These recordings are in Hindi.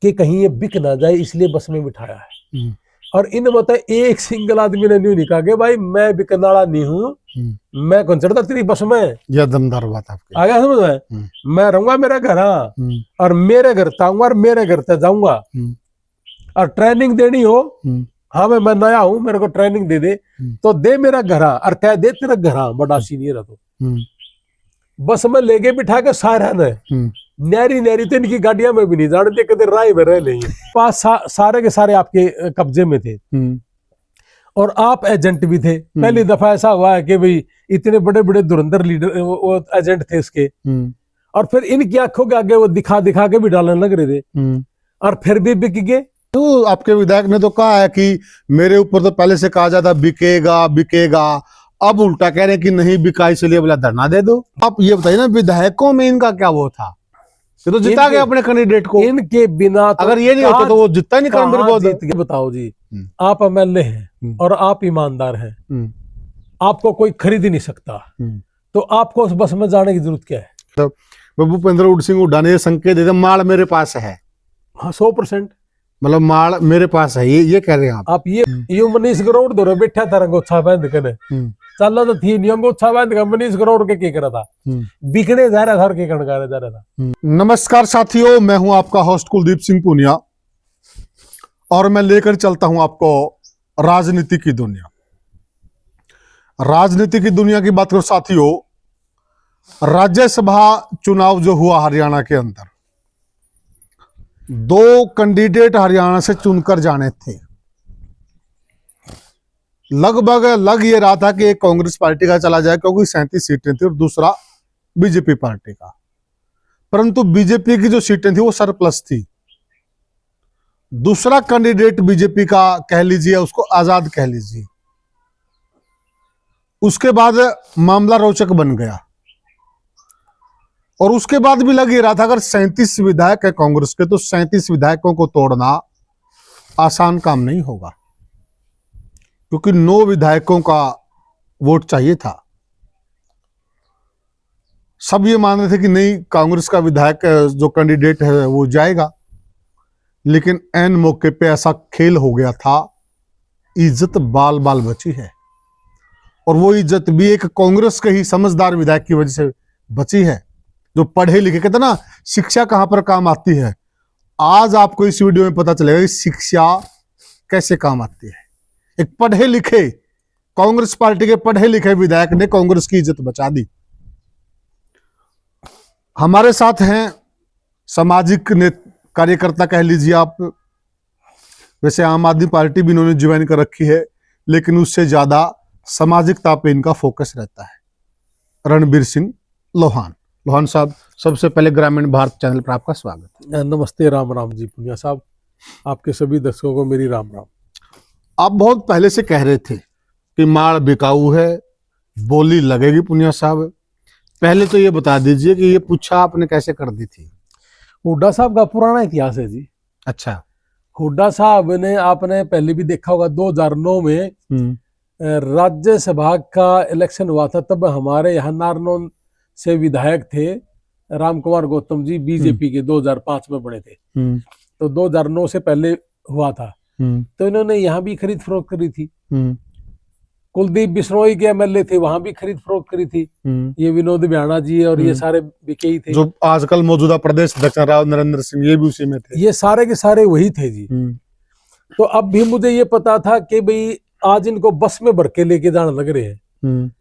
कि कहीं ये बिक ना जाए, इसलिए बस में बिठाया है। और इन मतलब एक सिंगल आदमी ने नहीं कहा कि भाई मैं बिकने वाला नहीं हूँ, मैं कौन चढ़ता तेरी बस में। यह दमदार बात आपकी। आ गया समझ में? मैं रहूंगा मेरा घर, और मेरे घर आऊंगा और मेरे घर तक जाऊंगा, और ट्रेनिंग देनी हो, हाँ मैं नया हूँ, मेरे को ट्रेनिंग दे दे तो दे मेरा घर, और कह दे तेरा घर बड़ा सीनियर है तो बस में लेके बिठा के सारा ने नैरी नैरी तो इनकी गाड़ियां में भी नहीं जानते, कदे राय में रह लेंगे। पास सारे के सारे आपके कब्जे में थे, और आप एजेंट भी थे। पहली दफा ऐसा हुआ है कि भाई इतने बड़े बड़े धुरंधर लीडर वो एजेंट थे इसके, और फिर इनकी आंखों के आगे वो दिखा दिखा के भी डालने लग रहे थे, और फिर भी बिक गए। तो आपके विधायक ने तो कहा है कि मेरे ऊपर तो पहले से कहा जाता बिकेगा बिकेगा, अब उल्टा कह रहे हैं कि नहीं बिका, इसलिए बोला धरना दे दो। आप ये बताइए ना, विधायकों में इनका क्या वो था? ये तो जिता गया अपने कैंडिडेट को, इनके बिना तो अगर ये नहीं होता तो वो जितना नहीं कर जीत गया। बताओ जी, आप एमएलए हैं और आप ईमानदार हैं, आपको कोई खरीद ही नहीं सकता, तो आपको उस बस में जाने की जरूरत क्या है? तो भूपेंद्र उड़ सिंह हुड्डा ने संकेत दे दिया माल मेरे पास है। हाँ 100%, मतलब माल मेरे पास है, ये कह रहे हैं आप। ये मनीष ग्रोवर दो बैठा था रंगोत्सव बांध कर, चल तो थी नहीं अंगोत्सव बांध कर मनीष ग्रोवर के क्या करा था, बिकने जा रहा था, के कणकारे जा रहा था। नमस्कार साथियों, मैं हूं आपका होस्ट कुलदीप सिंह पुनिया, और मैं लेकर चलता हूं आपको राजनीति की दुनिया। राजनीति की दुनिया की बात करो साथियों, राज्यसभा चुनाव जो हुआ हरियाणा के अंदर, 2 कैंडिडेट हरियाणा से चुनकर जाने थे। लगभग लग ये रहा था कि एक कांग्रेस पार्टी का चला जाए क्योंकि 37 सीटें थी, और दूसरा बीजेपी पार्टी का, परंतु बीजेपी की जो सीटें थी वो सरप्लस थी। दूसरा कैंडिडेट बीजेपी का कह लीजिए, उसको आजाद कह लीजिए। उसके बाद मामला रोचक बन गया, और उसके बाद भी लग ही रहा था अगर 37 विधायक है कांग्रेस के, तो 37 विधायकों को तोड़ना आसान काम नहीं होगा, क्योंकि 9 विधायकों का वोट चाहिए था। सब ये मान रहे थे कि नहीं, कांग्रेस का विधायक जो कैंडिडेट है वो जाएगा, लेकिन ऐन मौके पे ऐसा खेल हो गया था, इज्जत बाल बाल बची है, और वो इज्जत भी एक कांग्रेस के ही समझदार विधायक की वजह से बची है, जो पढ़े लिखे। कहते ना, शिक्षा कहां पर काम आती है। आज आपको इस वीडियो में पता चलेगा कि शिक्षा कैसे काम आती है। एक पढ़े लिखे कांग्रेस पार्टी के पढ़े लिखे विधायक ने कांग्रेस की इज्जत बचा दी। हमारे साथ हैं सामाजिक कार्यकर्ता कह लीजिए आप, वैसे आम आदमी पार्टी भी इन्होंने ज्वाइन कर रखी है, लेकिन उससे ज्यादा सामाजिकता पे इनका फोकस रहता है। रणबीर सिंह लोहान। लोहान साहब, सबसे पहले ग्रामीण भारत चैनल पर आपका स्वागत है। नमस्ते, राम राम जी पुनिया साहब, आपके सभी दर्शकों को मेरी राम राम। आप बहुत पहले से कह रहे थे कि माल बिकाऊ है, बोली लगेगी। पुनिया साहब, पहले तो ये बता दीजिए कि ये पूछा आपने कैसे कर दी थी? हुड्डा साहब का पुराना इतिहास है जी। अच्छा। हुड्डा साहब ने, आपने पहले भी देखा होगा, 2009 में राज्यसभा का इलेक्शन हुआ था, तब हमारे यहाँ नारनौल से विधायक थे राम कुमार गौतम जी, बीजेपी के 2005 में बने थे, तो 2009 से पहले हुआ था। तो इन्होंने यहाँ भी खरीद फरोख्त करी थी। कुलदीप बिश्नोई के एमएलए थे, वहां भी खरीद फरोख्त करी थी। ये विनोद बिहाना जी और ये सारे बिके ही थे, जो आजकल मौजूदा प्रदेश अध्यक्ष राव नरेंद्र सिंह, ये भी उसी में थे। ये सारे के सारे वही थे जी। तो अब भी मुझे ये पता था कि भाई आज इनको बस में भर के लेके जाने लग रहे हैं,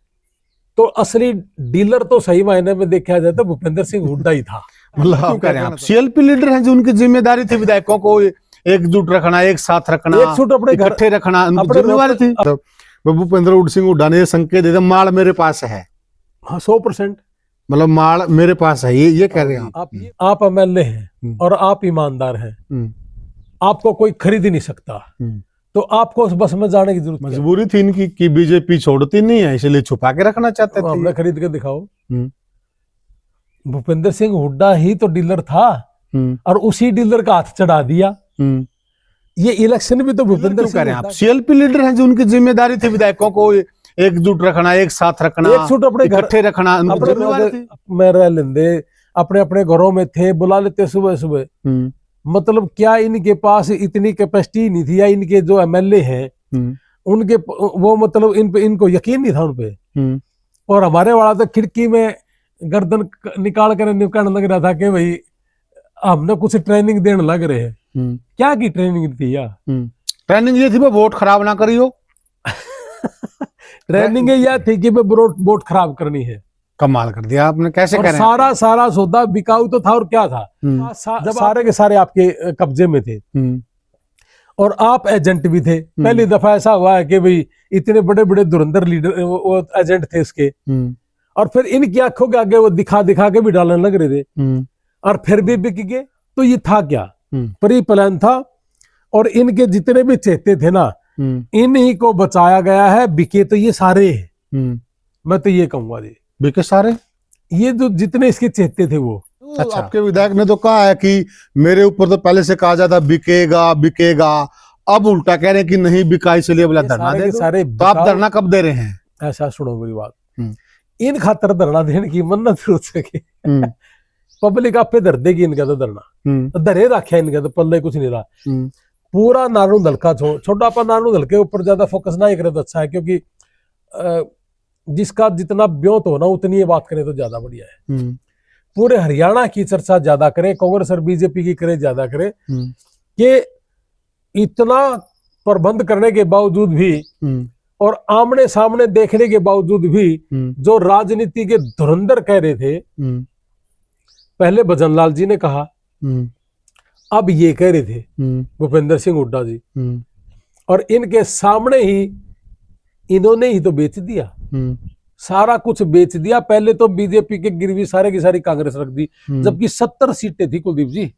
तो असली डीलर तो सही मायने में देखा जाए तो भूपेंद्र सिंह हुड्डा ही था। मतलब आप सीएलपी लीडर हैं, जो उनकी जिम्मेदारी थी विधायकों को एकजुट रखना, एक साथ रखना, एकजुट अपने इकट्ठे रखना, उनकी जिम्मेदारी थी। भूपेंद्र उड़ सिंह हुड्डा ने संकेत दे दिया माल मेरे पास है। हाँ 100%, मतलब माल मेरे पास है, ये कह रहे हैं आप एमएलए हैं और आप ईमानदार हैं, आपको कोई खरीद ही नहीं सकता, तो आपको उस बस में जाने की जरूरत, मजबूरी थी इनकी कि बीजेपी छोड़ती नहीं है, इसलिए छुपा के रखना चाहते थे। हमने खरीद के दिखाओ। भूपेंद्र सिंह हुड्डा ही तो डीलर था, और उसी डीलर का हाथ चढ़ा दिया। ये इलेक्शन भी तो भूपेंद्र सिंह, आप सीएलपी लीडर हैं, जो उनकी जिम्मेदारी थी विधायकों को एकजुट रखना, एक साथ रखना, एकजुट अपने इकट्ठे रखना, मैं रह लेंदे, अपने अपने घरों में थे, बुला लेते सुबह सुबह, मतलब क्या इनके पास इतनी कैपेसिटी नहीं थी, या इनके जो एमएलए हैं उनके वो मतलब इन पे इनको यकीन नहीं था उन पे। और हमारे वाला तो खिड़की में गर्दन निकाल कर निकलने लग रहा था कि भाई हमने कुछ ट्रेनिंग देने लग रहे हैं। क्या की ट्रेनिंग थी यार? ट्रेनिंग ये थी मैं वोट खराब ना करियो। ट्रेनिंग यह थी कि मैं वोट खराब करनी है। कमाल कर दिया आपने, कैसे करें? सारा सौदा बिकाऊ तो था, और क्या था, जब सारे के सारे आपके कब्जे में थे और आप एजेंट भी थे। पहली दफा ऐसा हुआ है कि भाई इतने बड़े बड़े धुरंधर लीडर वो एजेंट थे इसके, और फिर इनकी आंखों के आगे वो दिखा दिखा के भी डालने लग रहे थे, और फिर भी बिक गए। तो ये था क्या? प्री प्लान था। और इनके जितने भी चेते थे ना, इन्हीं को बचाया गया है। बिके तो ये सारे हैं, मैं तो ये कहूंगा जी, बिके सारे। ये जो जितने इसके चेते थे वो। अच्छा। आपके विधायक ने तो कहा है कि मेरे ऊपर तो पहले से कहा जाता बिकेगा बिकेगा, अब उल्टा कह रहे हैं कि नहीं बिका, इसलिए बोला धरना दे दो। सारे तो आप धरना कब दे रहे हैं? ऐसा सुनो मेरी बात, इन खातर धरना देने की मन्नत हो सके। पब्लिक आप पे धर देगी इनका तो धरना, धरे रखे इनका तो पल्ले कुछ नहीं रहा। पूरा नानू दलका छोटा पा नानू दल के ऊपर ज्यादा फोकस ना ही करे तो अच्छा है, क्योंकि जिसका जितना ब्योत हो ना उतनी ये बात करे तो ज्यादा बढ़िया है। पूरे हरियाणा की चर्चा ज्यादा करे, कांग्रेस और बीजेपी की करे ज्यादा करे, कि इतना प्रबंध करने के बावजूद भी और आमने सामने देखने के बावजूद भी जो राजनीति के धुरंधर कह रहे थे, पहले भजनलाल जी ने कहा, अब ये कह रहे थे भूपेंद्र सिंह हुड्डा जी, और इनके सामने ही इन्होंने ही तो बेच दिया, सारा कुछ बेच दिया। पहले तो बीजेपी के गिरवी सारे की सारी कांग्रेस रख दी, जबकि 70 सीटें थी कुलदीप जी।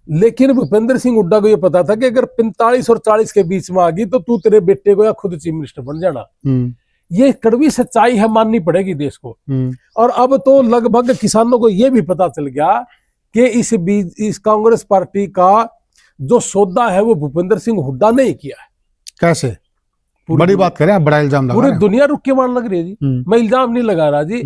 लेकिन भूपेंद्र सिंह हुड्डा को यह पता था कि अगर 45 और 40 के बीच में आ गई तो तू तेरे बेटे को या खुद चीफ मिनिस्टर बन जाना। ये कड़वी सच्चाई है, माननी पड़ेगी देश को। और अब तो लगभग किसानों को यह भी पता चल गया कि इस कांग्रेस पार्टी का जो सौदा है वो भूपेंद्र सिंह हुड्डा ने ही किया है। कैसे? बड़ी बात करें आप, बड़ा इल्जाम लगा पूरी दुनिया रुक के मान लग रही है जी। मैं इल्जाम नहीं लगा रहा जी,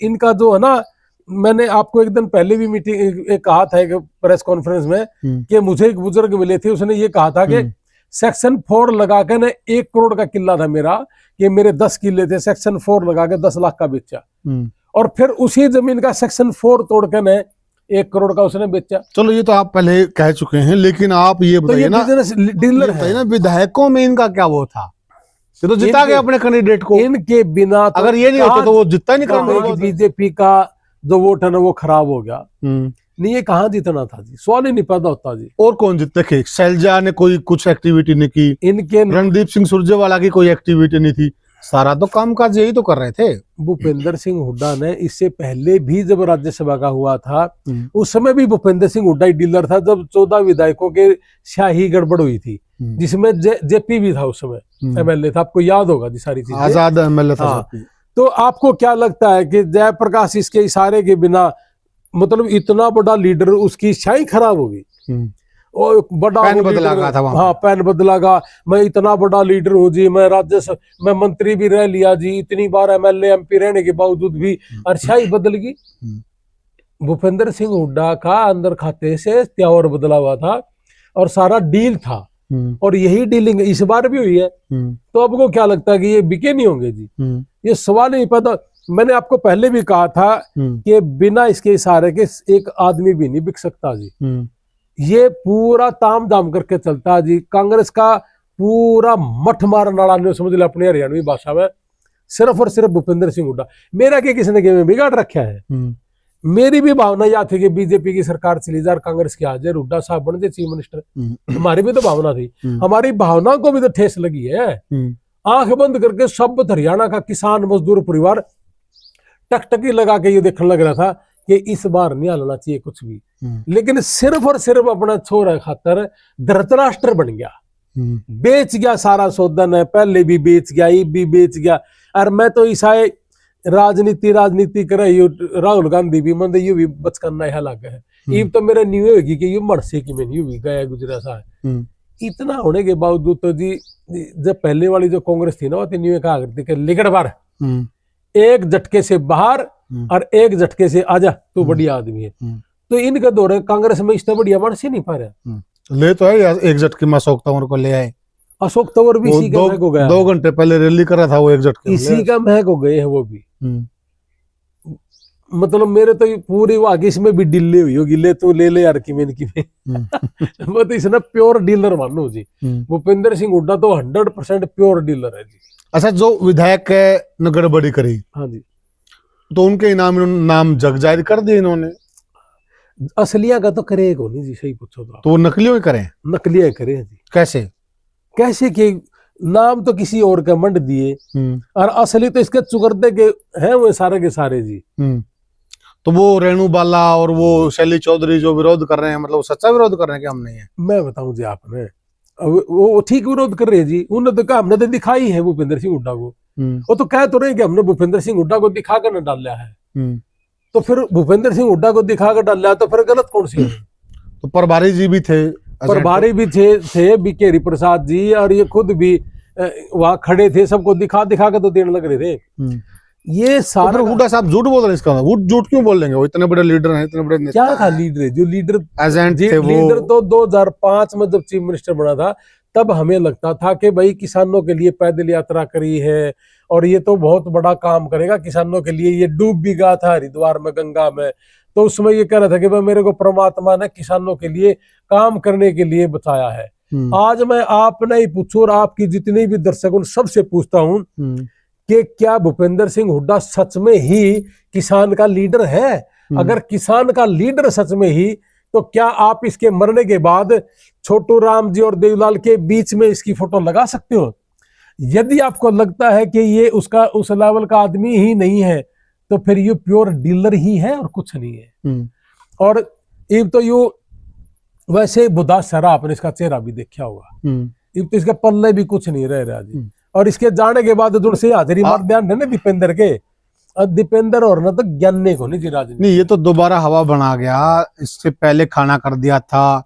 इनका जो है ना, मैंने आपको एक दिन पहले भी मीटिंग कहा था एक प्रेस कॉन्फ्रेंस में कि मुझे एक बुजुर्ग मिले थे, उसने ये कहा था कि सेक्शन 4 लगा के ना 1 करोड़ का किला था मेरा, कि मेरे 10 किले थे, सेक्शन 4 लगा के 10 लाख का बेचा, और फिर उसी जमीन का सेक्शन 4 तोड़ के ना 1 करोड़ का उसने बेचा। चलो ये तो आप पहले कह चुके हैं, लेकिन आप ये बताइए ना, डीलर है ना, विधायकों में इनका क्या वो था? ये तो जिता गए अपने कैंडिडेट को। इनके बिना तो अगर ये नहीं होता तो वो जितना नहीं करना। बीजेपी का जो वोट है ना वो खराब हो गया। नहीं, ये कहाँ जीतना था जी, सवाल ही नहीं पैदा होता जी। और कौन जीतते थे? शैलजा ने कोई कुछ एक्टिविटी नहीं की, इनके रणदीप सिंह सुरजेवाला की कोई एक्टिविटी नहीं थी, सारा तो कामकाज यही तो कर रहे थे। भूपेंद्र सिंह हुड्डा ने इससे पहले भी जब राज्यसभा का हुआ था, उस समय भी भूपेंद्र सिंह हुड्डा ही डीलर था, जब 14 विधायकों के शाही गड़बड़ हुई थी, जिसमें जेपी भी था उस समय एमएलए था, आपको याद होगा जी सारी चीजें। आजाद एमएलए था। तो आपको क्या लगता है कि जयप्रकाश इसके इशारे के बिना, मतलब इतना बड़ा लीडर, उसकी शाही खराब होगी? और बड़ा पैन बदला था वहां। हाँ, पैन बदला गा, मैं इतना बड़ा लीडर हूँ जी, मैं राज्यसभा में मंत्री भी रह लिया जी, इतनी बार एमएलए एमपी रहने के बावजूद भी, और शाही बदल गई। भूपेंद्र सिंह हुड्डा का अंदर खाते से त्यावर बदला हुआ था और सारा डील था, और यही डीलिंग इस बार भी हुई है। तो आपको क्या लगता है कि ये बिके नहीं होंगे जी? ये सवाल नहीं पता। मैंने आपको पहले भी कहा था कि बिना इसके इशारे के एक आदमी भी नहीं बिक सकता जी। ये पूरा ताम दाम करके चलता है जी। कांग्रेस का पूरा मठ मार नाड़ा समझ लो अपनी हरियाणवी भाषा में, सिर्फ और सिर्फ भूपेंद्र सिंह हुड्डा। मेरा क्या किसी ने बिगाड़ रखा है? मेरी भी भावना यह थी कि बीजेपी की सरकार चली जाए, कांग्रेस की आ जाए, हुड्डा साहब बन जाए चीफ मिनिस्टर। हमारी भी तो भावना थी, हमारी भावना को भी तो ठेस लगी है। आंख बंद करके सब हरियाणा का किसान मजदूर परिवार टकटकी लगा के ये देखने लग रहा था कि इस बार नहीं हलना चाहिए कुछ भी, लेकिन सिर्फ और सिर्फ अपना छोरा खातर धृतराष्ट्र बन गया, बेच गया सारा सौदन है, पहले भी बेच गया, ये भी बेच गया। और मैं तो ईसाई राजनीति कर राहुल गांधी भी मंद यू भी बचकाना है लग है, ये तो मेरा न्यू होगी कि ये मरसे की मैंने यू भी गया गुजरा सा है। इतना होने के बावजूद तो जी, जब पहले वाली जो कांग्रेस थी ना, वो न्यू कहा करती कि लिगड़ बार एक झटके से बाहर और एक झटके से आजा, तू बढ़िया आदमी है। तो इनका दौर है कांग्रेस में इससे बढ़िया मानस ही नहीं पा रहा। ले तो है यार, एक झटके में अशोक तंवर को ले आए। अशोक तंवर भी वो इसी का महक हो गया, 2 घंटे पहले रैली कर रहा था, वो एक झटके में ले इसी आए। का महक हो गए हैं वो भी। हम्म, मतलब मेरे तो ये पूरी वो आगे इसमें भी डिल्ले हुई होगी, ले तो ले ले यार की मैंने की वो तो इसने प्योर डीलर मानो जी। भूपेंद्र सिंह हुड्डा तो 100% प्योर डीलर है जी। अच्छा, जो विधायक ने गड़बड़ी करी, हाँ जी, तो उनके नाम जग जाहिर कर दिए इन्होंने। असलिया का तो करे को नहीं जी, सही पूछो तो तो वो नकलियों ही करें, नकलिया करे जी। कैसे? कैसे के नाम तो किसी और का मंड दिए और असली तो इसके चुकरते के हैं वो सारे के सारे जी। तो वो रेणु बाला और वो शैली चौधरी जो विरोध कर रहे हैं, मतलब सच्चा विरोध कर रहे हैं कि हम नहीं है? मैं बताऊं जी आपने, वो ठीक विरोध कर रहे हैं जी। उन्होंने तो कहा हमने तो दिखाई है भूपेंद्र सिंह हुड्डा को, वो तो कह तो रहे कि हमने भूपेंद्र सिंह हुड्डा को दिखा कर न डाला है। तो फिर भूपेंद्र सिंह हुड्डा को दिखा कर डाला तो फिर गलत कौन सी है? तो प्रभारी जी भी थे, प्रभारी भी थे बीके हरिप्रसाद जी, और ये खुद भी वहां खड़े थे, सबको दिखा दिखा कर तो देने लग रहे थे। ये सारा तो हुड्डा साहब झूठ बोल रहे हैं, इसका वो झूठ क्यों बोल लेंगे? वो इतने बड़े लीडर हैं, इतने बड़े नेता क्या था लीडर है जो लीडर एजेंट थे वो। लीडर तो 2005 में जब चीफ मिनिस्टर बना था तब हमें लगता था कि भाई किसानों के लिए पैदल यात्रा करी है और ये तो बहुत बड़ा काम करेगा किसानों के लिए। ये डूब भी गया था हरिद्वार में गंगा में, तो उसमें ये कह रहा था कि भाई मेरे को परमात्मा ने किसानों के लिए काम करने के लिए बताया है। आज मैं आपने ही पूछू और आपकी जितनी भी दर्शक उन सबसे पूछता हूं कि क्या भूपेंद्र सिंह हुड्डा सच में ही किसान का लीडर है? अगर किसान का लीडर सच में ही, तो क्या आप इसके मरने के बाद छोटू राम जी और देवलाल के बीच में इसकी फोटो लगा सकते हो? यदि आपको लगता है कि ये उसका उस लेवल का आदमी ही नहीं है तो फिर ये प्योर डीलर ही है और कुछ नहीं है। और इब तो यू वैसे बुधा सरा आपने इसका चेहरा भी देखा होगा, इब तो इसके पल्ले भी कुछ नहीं रह रहा जी। और इसके जाने के बाद जो से हाजिरी मार ध्यान है ना दीपेंद्र के, दीपेंद्र और ना तो ज्ञाने को नहीं जी राजनीति। नहीं, ये तो दोबारा हवा बना गया। इससे पहले खाना कर दिया था,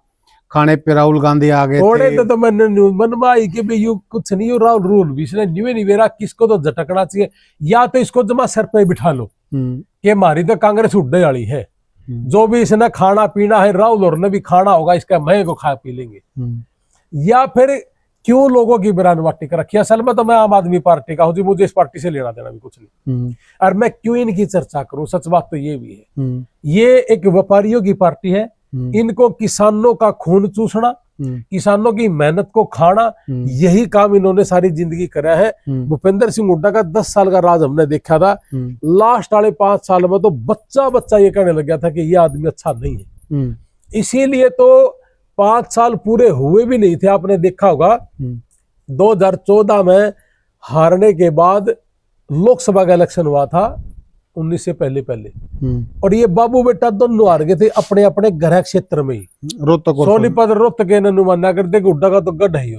खाने पे राहुल गांधी आ गए थे। तो मैंने मनवाई कि भाई यू कुछ नहीं, यू राहुल रूल भी इसने नहीं वेरा किसको तो झटकना चाहिए, या तो इसको जमा सर पे बिठा लो कि हमारी तो कांग्रेस उड्डे वाली है, जो भी इसने खाना पीना है राहुल और ने भी खाना होगा, इसका मैं को खा पी लेंगे। या फिर क्यों लोगों की बयानबाजी कर रखी है? असल में तो मैं आम आदमी पार्टी का हूँ जी, मुझे इस पार्टी से लेना देना भी कुछ नहीं, और मैं क्यों इनकी चर्चा करूं? सच बात तो ये भी है, ये एक व्यापारियों की पार्टी है। इनको किसानों का खून चूसना, किसानों की मेहनत को खाना, यही काम इन्होंने सारी जिंदगी करा है। भूपेंद्र सिंह हुड्डा का 10 साल का राज हमने देखा था, लास्ट वाले 5 साल में तो बच्चा बच्चा ये कहने लग गया था कि ये आदमी अच्छा नहीं है। इसीलिए तो 5 साल पूरे हुए भी नहीं थे, आपने देखा होगा 2014 में हारने के बाद लोकसभा का इलेक्शन हुआ था 19 से पहले, और ये बाबू बेटा दोनों हार गए थे अपने अपने घर क्षेत्र में ही, सोनीपत रोहतक के अनुमाना करते कि हुड्डा का तो गढ़ है,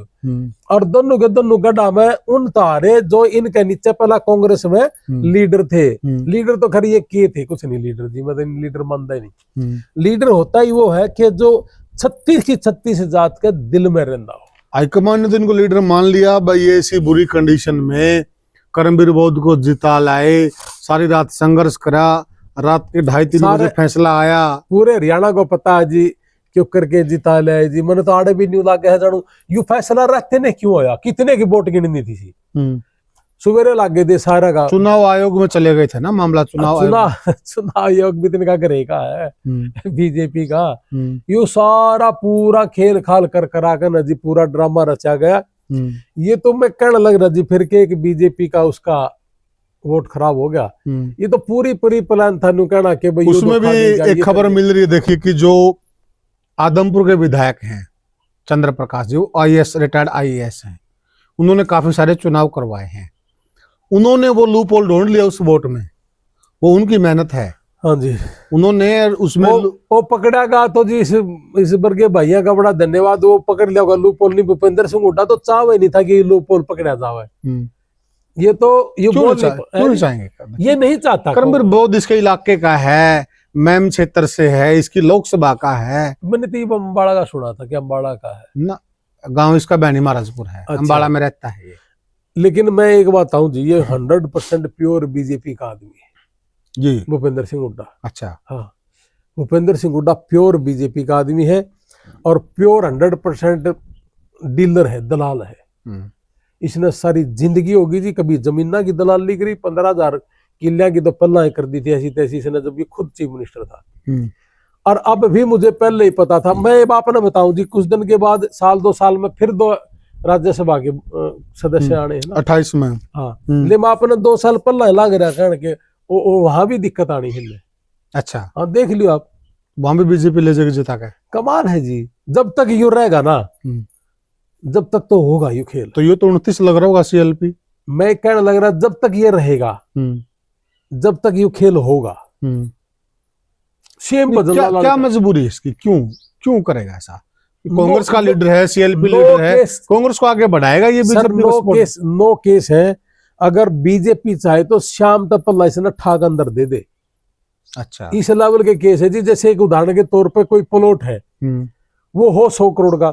और दोनों के दोनों गढ़ा में उन तारे जो इनके नीचे पहला कांग्रेस में लीडर थे। लीडर तो खैर ये किए थे कुछ नहीं लीडर जी, मैं तो लीडर मानता ही नहीं। लीडर होता ही वो है कि जो 36 की 36 जात के दिल में रहना हो। हाईकमान ने तो इनको लीडर मान लिया भाई, ये ऐसी बुरी कंडीशन में करमवीर बौद्ध को जिता लाए, सारी रात संघर्ष करा, रात के 2:30-3 बजे फैसला आया। पूरे हरियाणा को पता है जी क्यों करके जिता लाए जी, मैंने तो आड़े भी नहीं लागे है जानू यू फैसला रहते ने क्यों आया, कितने की वोट गिननी थी सवेरे लागे थे सारा का। चुनाव आयोग में चले गए थे ना मामला, चुनाव आयोग भी तिनका करेगा है बीजेपी का। यू सारा पूरा खेल खाल कर करा कर ना जी पूरा ड्रामा रचा गया। ये तो मैं कहने लग रहा जी फिर के बीजेपी का उसका वोट खराब हो गया। ये तो पूरी प्लान था नु कहना कि भाई उसमें भी एक खबर मिल रही है, देखिए कि जो आदमपुर के विधायक हैं चंद्र Prakash ji, IAS retired IAS हैं, उन्होंने काफी सारे चुनाव करवाए हैं, उन्होंने वो लूप होल ढूंढ लिया उस वोट में, वो उनकी मेहनत है। हाँ जी, उन्होंने उसमें वो पकड़ा गया तो जी इस वर्ग भैया का बड़ा धन्यवाद, वो पकड़ लिया होगा लूप होल। नहीं भूपेंद्र सिंह हुड्डा तो चाह ही नहीं था कि लूप होल पकड़ा जाए। ये तो ये क्यों नहीं चाहेंगे? ये नहीं चाहता। करमवीर बौद्ध इसके इलाके का है, मैम क्षेत्र से है, इसकी लोकसभा का है। मैंने तो अम्बाड़ा का सुना था कि अम्बाड़ा का है ना, गांव इसका बैनी महाराजपुर है। अच्छा। अम्बाड़ा में रहता है ये। लेकिन मैं एक बात बताऊं जी, ये 100% प्योर बीजेपी का आदमी है जी, भूपेंद्र सिंह हुड्डा। अच्छा। हाँ, भूपेंद्र सिंह हुड्डा प्योर बीजेपी का आदमी है और प्योर 100% डीलर है, दलाल है। इसने सारी जिंदगी होगी जी कभी जमीना की दलाली करी, 15,000 किलियां की तो पल्ला कर दी थी ऐसी तैसी इसने, जब ये खुद चीफ मिनिस्टर था। और अब भी मुझे पहले ही पता था। मैं ये बात ना बताऊं जी, कुछ दिन के बाद 2 साल में फिर 2 राज्यसभा के सदस्य आने हैं ना, 28 में। हाँ, ले मैं अपने 2 साल पल्ला लाग रहा कहने के वहां भी दिक्कत आनी है। अच्छा, हाँ देख लियो आप, वहां भी बीजेपी ले जाके जिता के। कमाल है जी। जब तक यूं रहेगा ना, जब तक तो होगा यू खेल। तो ये तो 29 लग रहा होगा CLP। मैं कहने लग रहा जब तक ये रहेगा, जब तक यू खेल होगा। सेम क्या मजबूरी है इसकी, क्यों करेगा ऐसा? कांग्रेस का लीडर है, CLP लीडर है, कांग्रेस को आगे बढ़ाएगा ये बीजेपी? नो केस है। अगर बीजेपी चाहे तो शाम तक पल्ला इसने ठाक अंदर दे दे। अच्छा, इस लेवल के केस है जी। जैसे एक उदाहरण के तौर पे कोई प्लॉट है, वो हो 100 करोड़ का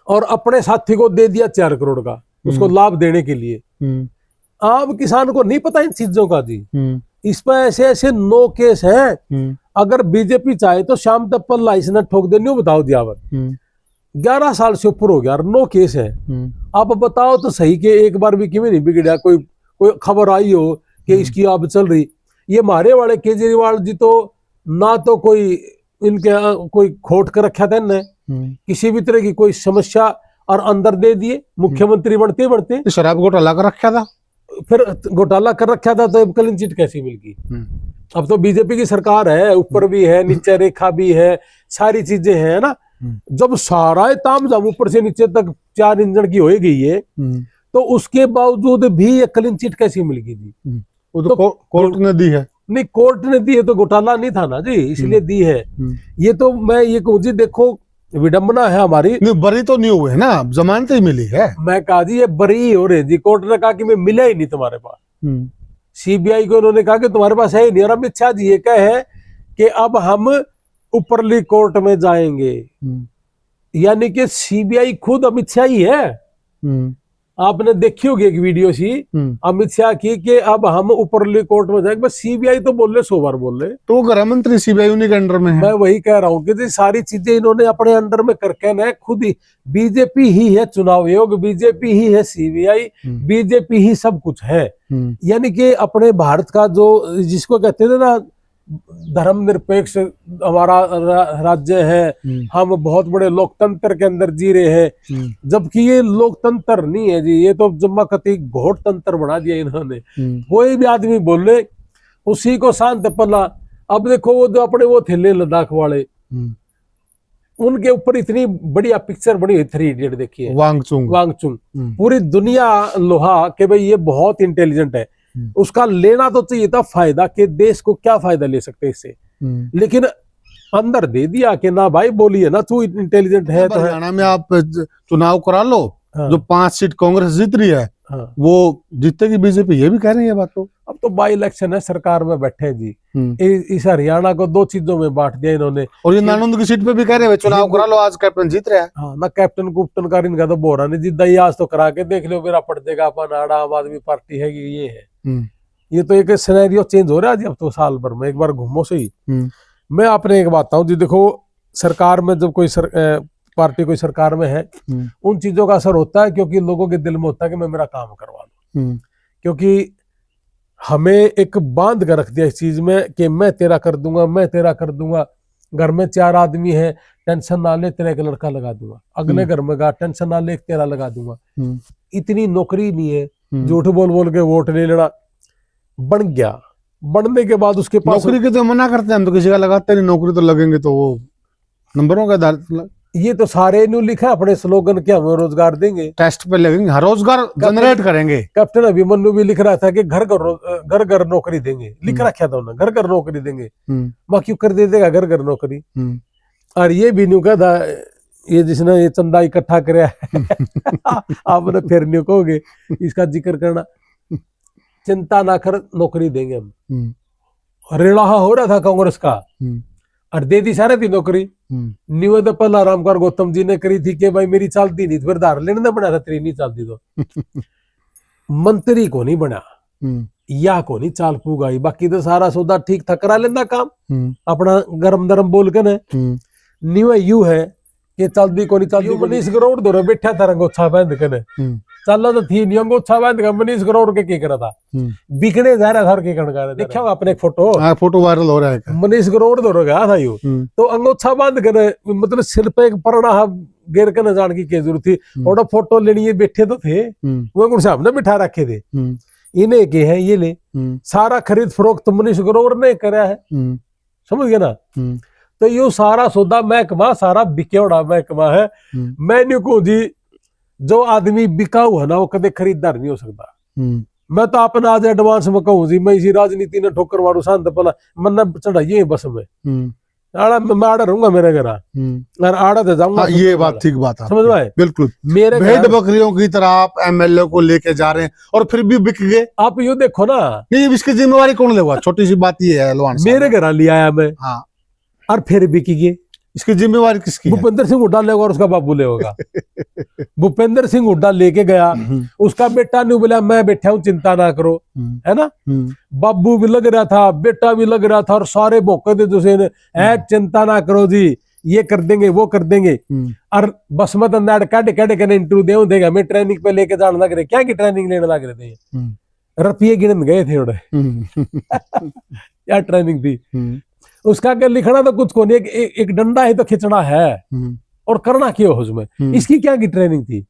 और अपने साथी को दे दिया 4 करोड़ का, उसको लाभ देने के लिए। आम किसान को नहीं पता इन चीजों का जी। इस पर ऐसे ऐसे नो केस है। अगर बीजेपी चाहे तो शाम तक पल्ला इसने ठोक देनी। बताओ दियावर 11 साल से ऊपर हो गया, नो केस है। आप बताओ तो सही कि एक बार भी क्यों नहीं बिगड़ा? कोई खबर आई हो कि इसकी अब चल रही? ये मारे वाले केजरीवाल जी तो ना तो कोई इनके कोई खोट कर रखा था इनने किसी भी तरह की कोई समस्या, और अंदर दे दिए मुख्यमंत्री बनते बनते। तो शराब घोटाला कर रखा था, फिर घोटाला कर रखा था, तो क्लीन चिट कैसी मिल गई? अब तो बीजेपी की सरकार है, ऊपर भी है, नीचे रेखा भी है, सारी चीजें हैं ना। जब सारा तामझाम ऊपर से नीचे तक 4 इंजन की हो गई है, तो उसके बावजूद भी ये क्लीन चिट कैसी मिल गई जी? वो तो कोर्ट ने दी है। नहीं, कोर्ट ने दी है तो घोटाला नहीं था ना जी, इसलिए दी है। ये तो मैं ये कहूँ जी, देखो विडंबना है हमारी। नहीं, बरी तो नहीं हुए ना, जमानत ही मिली है। मैं कहा जी ये बरी हो रही जी। कोर्ट ने कहा कि मैं मिला ही नहीं तुम्हारे पास। CBI को उन्होंने कहा कि तुम्हारे पास है ही नहीं। और अमित शाह जी ये कहे कि अब हम ऊपरली कोर्ट में जाएंगे, यानी कि CBI खुद अमित शाह ही है। आपने देखी होगी एक वीडियो सी अमित शाह की कि अब हम ऊपरली कोर्ट में जाएंगे। बस CBI तो बोल रहे, 100 बार बोल रहे। तो गृह मंत्री CBI उन्हीं के अंडर में है। मैं वही कह रहा हूँ कि सारी चीजें इन्होंने अपने अंडर में करके ना, खुद ही बीजेपी ही है चुनाव आयोग, बीजेपी ही है CBI, बीजेपी ही सब कुछ है। यानी कि अपने भारत का जो जिसको कहते थे ना धर्मनिरपेक्ष हमारा राज्य है, हम बहुत बड़े लोकतंत्र के अंदर जी रहे हैं, जबकि ये लोकतंत्र नहीं है जी। ये तो जम्मा कती घोट तंत्र बना दिया इन्होंने। कोई भी आदमी बोले उसी को शांत पल्ला। अब देखो वो जो अपने वो थे लद्दाख वाले, उनके ऊपर इतनी बढ़िया पिक्चर बनी हुई 3 इडियट देखिए, वांगचुंग। पूरी दुनिया लोहा के भाई ये बहुत इंटेलिजेंट है। उसका लेना तो चाहिए था फायदा, कि देश को क्या फायदा ले सकते इससे, लेकिन अंदर दे दिया कि ना भाई बोलिए ना, तू इंटेलिजेंट है तो। हरियाणा में आप चुनाव करा लो, जो 5 सीट कांग्रेस जीत रही है, वो जीतेगी बीजेपी, ये भी कह रही है बात। तो अब तो बाई इलेक्शन है, सरकार में बैठे जी। इस हरियाणा को 2 चीजों में बांट दिया इन्होंने। और ये नानंद की सीट पे भी कह रहे हैं चुनाव करा लो, आज कैप्टन जीत रहा है। हाँ ना, कैप्टन कुप्टन का इनका तो बोरा नहीं जिद्दा ही, आज तो करा के देख लो, मेरा पड़ जाएगा अपन आड़ा आम आदमी पार्टी है कि ये है। ये तो एक सिनेरियो चेंज हो रहा है जी। अब तो साल भर में एक बार घूमो सही। मैं आपने एक बात बताऊं जी, देखो सरकार में जब कोई पार्टी कोई सरकार में है, उन चीजों का असर होता है, क्योंकि लोगों के दिल में होता है कि मैं मेरा काम करवा लूं। क्योंकि हमें एक बांध कर रख दिया इस चीज में कि मैं तेरा कर दूंगा, मैं तेरा कर दूंगा। घर में 4 आदमी है, टेंशन ना ले, तेरा एक लड़का लगा दूंगा। अगले घर में गा, टेंशन ना ले, एक तेरा लगा दूंगा। इतनी नौकरी नहीं है, झूठ बोल बोल के वोट ले लेना। बन गया, बनने के बाद उसके पास नौकरी के तो मना करते हैं हम, तो किसी का लगाते नहीं। नौकरी तो लगेंगे तो वो नंबरों का आधार। ये तो सारे न्यू लिखा है अपने स्लोगन के, हमें रोजगार देंगे, टेस्ट पे लगेंगे, हर रोजगार जनरेट करेंगे। कैप्टन अभिमन्यु भी लिख रहा था कि घर घर नौकरी देंगे, लिख रखा था उन्होंने, घर घर नौकरी देंगे। वहां क्यों कर दे देगा घर घर नौकरी। और ये भी न्यू कहा था, ये जिसने ये चंदा इकट्ठा कराया आपने फिर न्यू कहोगे इसका जिक्र करना। चिंता ना कर, नौकरी देंगे हम। रेड़ाहा हो रहा था कांग्रेस का, और दे दी सारे थी नौकरी। न्यू तो पहला रामकुमार गौतम जी ने करी थी कि भाई मेरी चलती नहीं, फिर धार लेने बना था, तेरी नहीं चलती तो मंत्री को नहीं बना। या को नहीं चाल पूगाई, बाकी तो सारा सौदा ठीक था करा लेंदा काम अपना गरम दरम बोल के न न्यू यू है कि चलदी को नहीं चलदी। मनीष ग्रोवर दो बैठा था रंगोछा बांध के न चल तो थी नहीं अंगोछा बांध के मनीष ग्रोवर के की करा था बिकने जा रहा था के कणका देखा अपने एक फोटो वायरल हो रहा है। मनीष ग्रोवर दो गया था यू तो अंगोछा बांध के मतलब सिर पे एक परना गिर के न जान की जरूरत थी और फोटो लेनी है बैठे तो थे वो कुछ हमने बिठा रखे थे इन्हें के है ये ले सारा खरीद फरोख्त मनीष ग्रोवर ने करा है समझ गया ना। तो यो सारा सौदा महकमा सारा बिकेड़ा महकमा है। मैं नहीं कहूँ जी जो आदमी बिकाऊ है ना वो कदे खरीदार नहीं हो सकता। मैं तो अपना आज एडवांस में कहूँ जी मैं इसी राजनीति ने ठोकर मारू शांत पला मन चढ़ाइए बस में आड़ा मैं आड़ा रहूंगा मेरे घर और आड़ा तो जाऊंगा। ये बात ठीक बात है समझ में बिल्कुल। मेरे भेड़ बकरियों की तरह आप एमएलए को लेके जा रहे हैं और फिर भी बिक गए। आप यू देखो ना नहीं इसकी जिम्मेवारी कौन लेगा? छोटी सी बात ये है हलवान मेरे घर लिया आया मैं हाँ और फिर बिक गए। इसकी जिम्मेवारी किसकी? भूपेंद्र सिंह हुड्डा लेगा और उसका बाबू लेगा। भूपेंद्र सिंह हुड्डा लेके गया उसका बेटा नहीं बोला मैं बैठा हूँ चिंता ना करो है ना। बाबू भी लग रहा था बेटा भी लग रहा था और सारे मौके थे दूसरे ने है चिंता ना करो जी ये कर देंगे वो कर देंगे। और बस मत अंदाज काटे काटे के इंटरव्यू देगा मैं ट्रेनिंग पे लेके जाने लग रहे क्या की ट्रेनिंग लेने लग रहे थे रुपये गिनन गए थे उड़े क्या ट्रेनिंग थी उसका क्या लिखना तो कुछ को नहीं एक डंडा है तो खींचना है और करना क्यों उसमें इसकी क्या की ट्रेनिंग थी।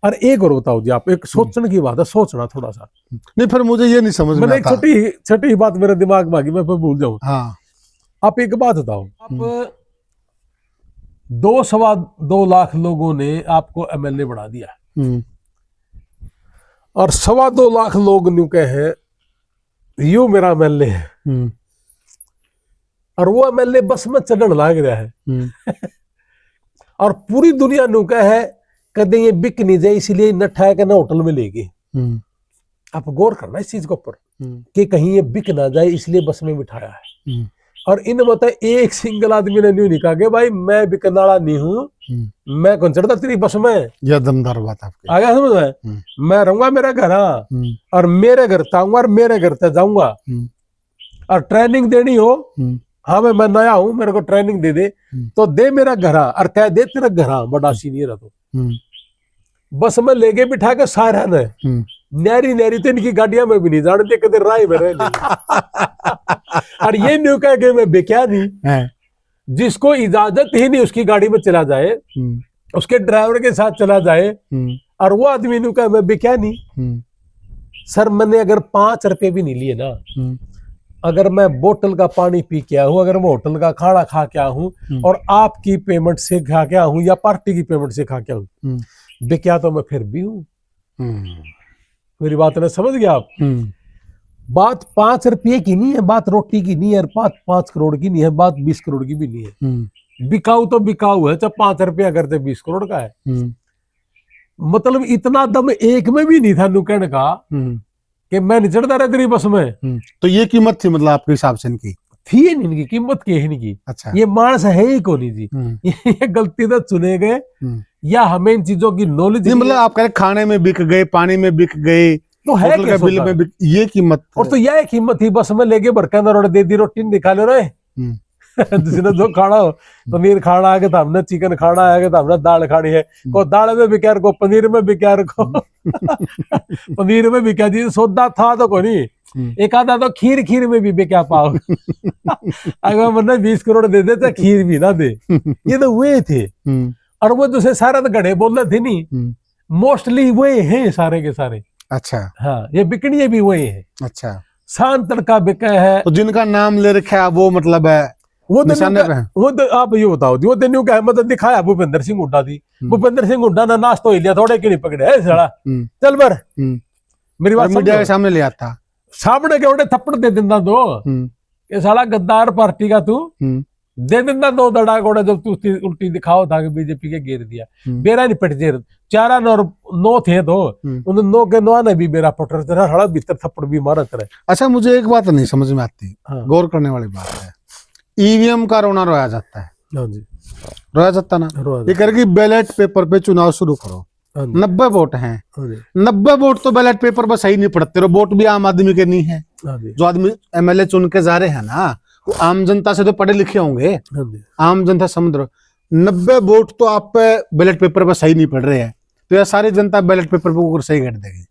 और एक और बताओ जी आप एक सोचने की बात है सोचना थोड़ा सा नहीं फिर मुझे ये नहीं समझ में आता। एक छोटी बात मेरे दिमाग में आ गई मैं फिर भूल जाऊं। हाँ आप एक बात बताओ आप 2.25 लाख लोगों ने आपको एमएलए बढ़ा दिया और 2.25 लाख लोग न्यू के हैं यू मेरा एमएलए है और वो एमएलए बस में चढ़न लाग रहा है और पूरी दुनिया नु का है कदे ये बिक नहीं जाए इसलिए न ठा के न होटल में लेके। आप गौर करना इस चीज के ऊपर कि कहीं ये बिक ना जाए इसलिए बस में बिठाया है। और इन बता एक सिंगल आदमी ने नहीं कहा कि भाई मैं बिकने वाला नहीं हूँ मैं कौन चढ़ता तेरी बस में। यह दमदार बात आपकी आ गया समझ में। मैं रहूंगा मेरा घर और मेरे घर आऊंगा और मेरे घर तक जाऊंगा और ट्रेनिंग देनी हो हाँ मैं नया हूं मेरे को ट्रेनिंग दे दे तो दे मेरा घरा और कह दे तेरा घरा बडासी नहीं रहा तो बस में लेके बिठा के सारा ने नैरी नैरी तो इनकी गाड़ियां में भी नहीं जानते कदे राय में रह और ये न्यू कह के मैं बेक्या नहीं जिसको इजाजत ही नहीं उसकी गाड़ी में चला जाए उसके ड्राइवर के साथ चला जाए और वो आदमी न्यू कह मैं बेक्या नहीं। सर मैंने अगर 5 रुपए भी नहीं लिए ना अगर मैं बोतल का पानी पी के आया हूं अगर मैं होटल का खाना खा के आया हूं और आपकी पेमेंट से खा के आया हूं या पार्टी की पेमेंट से खा के आया हूं बेक्या तो मैं फिर भी हूं। मेरी बात ने समझ गया आप। बात 5 रुपये की नहीं है बात रोटी की नहीं है बात 5 करोड़ की नहीं है बात 20 करोड़ की भी नहीं है। बिकाऊ तो बिकाऊ है चाहे 5 रुपया करते 20 करोड़ का है। मतलब इतना दम एक में भी नहीं था नुकड़ का कि मैं नहीं चढ़ता रहा तेरी बस में। तो ये कीमत थी मतलब आपके हिसाब से इनकी थी इनकी कीमत की है इनकी। अच्छा ये मानस है ही कौन जी ये गलती तो चुने गए या हमें इन चीजों की नॉलेज नहीं मतलब आप कह रहे खाने में बिक गए पानी में बिक गए तो है क्या बिल में बिक ये कीमत और तो यह कीमत थी बस में लेके बरका रोटी दे दी रोटी निकाले रहे जिसने जो खाना हो पनीर खाना है तो हमने चिकन खाना है तो हमने दाल खानी है को दाल में बिका को पनीर में बिका को पनीर में बिका जी सौदा था तो को नहीं एक आधा तो खीर में भी बिका पाओ अगर मैंने 20 करोड़ दे दे तो खीर भी ना दे ये तो वे थे। और वो दूसरे सारे तो घड़े बोल रहे थे नहीं मोस्टली वे हैं सारे के सारे। अच्छा हाँ ये बिकनी भी वही है। अच्छा शांत का बिका है तो जिनका नाम ले रखा है वो मतलब है वो तो आप ये बताओ वो दिन का मतलब दिखाया भूपेंद्र सिंह हुड्डा थी भूपेंद्र सिंह हुड्डा ने नाश्ता ही लिया थोड़े की नहीं पकड़े है साला चल बर मेरी बात मीडिया के सामने ले आता सामने के उड़े थप्पड़ दे देना दो ये साला गद्दार पार्टी का तू दे देना 2 दड़ा गोड़ा जब तू उल्टी दिखाओ था कि बीजेपी के घेर दिया बेरा नहीं पट जेर 4 और 9 थे तो उन 9 के 9 ने भी मेरा पटर तेरा हड़ा भीतर थप्पड़ भी मारा तेरे। अच्छा मुझे एक बात नहीं समझ में आती गौर करने वाली बात है ईवीएम का रोना रोया जाता है। हाँ जी रोया जाता ना ये करके बैलेट पेपर पे चुनाव शुरू करो हाँ जी, 90 वोट हैं, हाँ जी, 90 वोट तो बैलेट पेपर पर सही नहीं पड़ते, और वोट भी आम आदमी के नहीं है। हाँ जी, जो आदमी एमएलए चुन के जा रहे हैं ना, वो आम जनता से तो पढ़े लिखे होंगे, हाँ जी। आम जनता समुद्र। 90 वोट तो आप पे बैलेट पेपर पर सही नहीं पड़ रहे हैं, तो यह सारी जनता बैलेट पेपर पर सही कर देगी।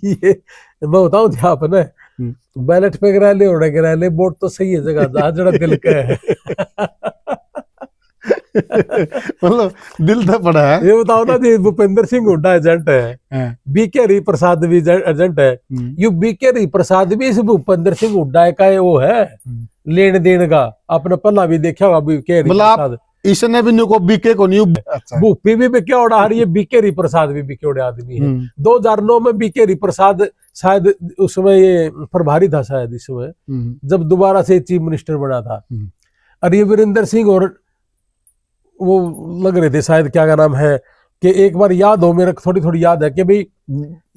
ये मैं बताऊं थे आपने, बैलेट पे गिरा ले उड़ा गिरा ले, वोट तो सही है जगह जहाँ जरा दिल का है। मतलब दिल तो पड़ा है। ये बताओ ना जी, भूपेंद्र सिंह हुड्डा एजेंट है, बीके हरि प्रसाद भी एजेंट है, यू बीके हरि प्रसाद भी इस भूपेंद्र सिंह हुड्डा का वो है लेन देन का, आपने पहला भी देखा होगा बीके हरि प्रसाद। इसने भी न्यू को बीके को न्यू भूपी भी बिके उड़ा रही है, बीके हरि प्रसाद भी बिके उड़े आदमी है। 2009 में बीके हरि प्रसाद शायद उसमें ये प्रभारी था शायद इसमें, जब दोबारा से चीफ मिनिस्टर बना था। और ये वीरेंद्र सिंह और वो लग रहे थे शायद, क्या का नाम है, कि एक बार याद हो, मेरे थोड़ी थोड़ी याद है कि भाई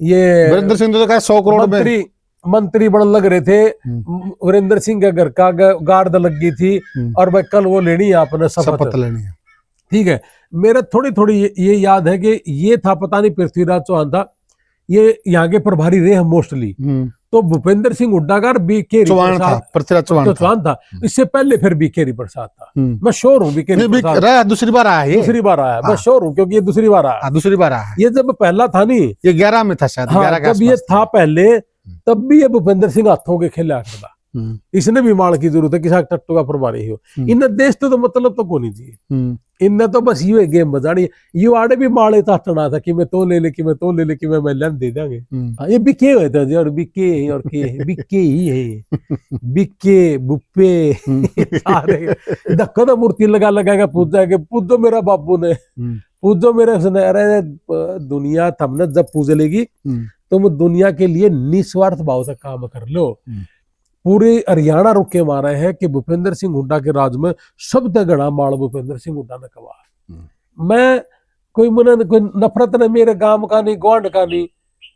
ये वीरेंद्र सिंह तो 100 करोड़ में मंत्री बन लग रहे थे। वीरेंद्र सिंह के घर का गार्ड लग गई थी, और भाई कल वो लेनी है आपने शपथ लेनी है, ठीक है। मेरा थोड़ी थोड़ी ये याद है कि ये था, पता नहीं पृथ्वीराज चौहान था, ये यहाँ के प्रभारी रहे हैं मोस्टली। तो भूपेंद्र सिंह हुड्डा का बीके चौहान था, पृथ्वीराज चौहान था, इससे पहले फिर बीके हरि प्रसाद था। मैं श्योर हूँ बीके हरि प्रसाद दूसरी बार आया, दूसरी बार आया, मैं श्योर हूँ, क्योंकि ये दूसरी बार आया, दूसरी बार आया। ये जब पहला था नहीं, ये 11 में था शायद, 11 जब ये था पहले, तब भी ये भूपेंद्र सिंह हाथों के खेला करता। इसने भी माल की जरूरत है, किसी टट्टू का प्रभारी हो, इन्हें देश तो मतलब तो को नहीं चाहिए, इनने तो बस ये गेम बजानी। यू आड़े भी माले ताटना था कि मैं तो ले ले, कि मैं तो ले ले, कि मैं लैंड दे देंगे। ये बिके हुए थे और बिके और के बिके ही है, बिके बुप्पे सारे धक्का तो मूर्ति लगा लगाएगा, पूजा के पूजो मेरा बापू ने, पूजो मेरे सुने। अरे दुनिया तुमने जब पूज लेगी, तुम दुनिया के लिए निस्वार्थ भाव से काम कर लो। पूरे हरियाणा रुके मारे हैं कि भूपेंद्र सिंह हुड्डा के राज में सब घड़ा माल भूपेंद्र सिंह हुड्डा ने कमा। मैं कोई नफरत ने मेरे गांव का नहीं, ग्वांड का नहीं,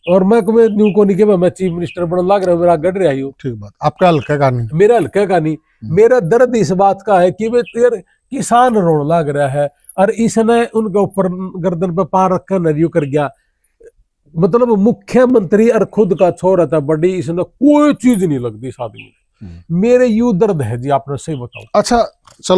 और मैं न्यू को नहीं कि मैं चीफ मिनिस्टर बनने लग रहा हूँ, मेरा गढ़ रहा हूँ, ठीक बात, आपका हल्का का नहीं, मेरा हल्का का नहीं। मेरा दर्द इस बात का है कि वे किसान रोने लग रहा है, और इसने उनके ऊपर गर्दन पे पार रखकर नरियो कर गया। मतलब मुख्यमंत्री और खुद का छोरा था बड़ी, इसने कोई चीज नहीं लगती इस आदमी में। मेरे यू दर्द है जी, आपने सही बताओ। अच्छा चलो।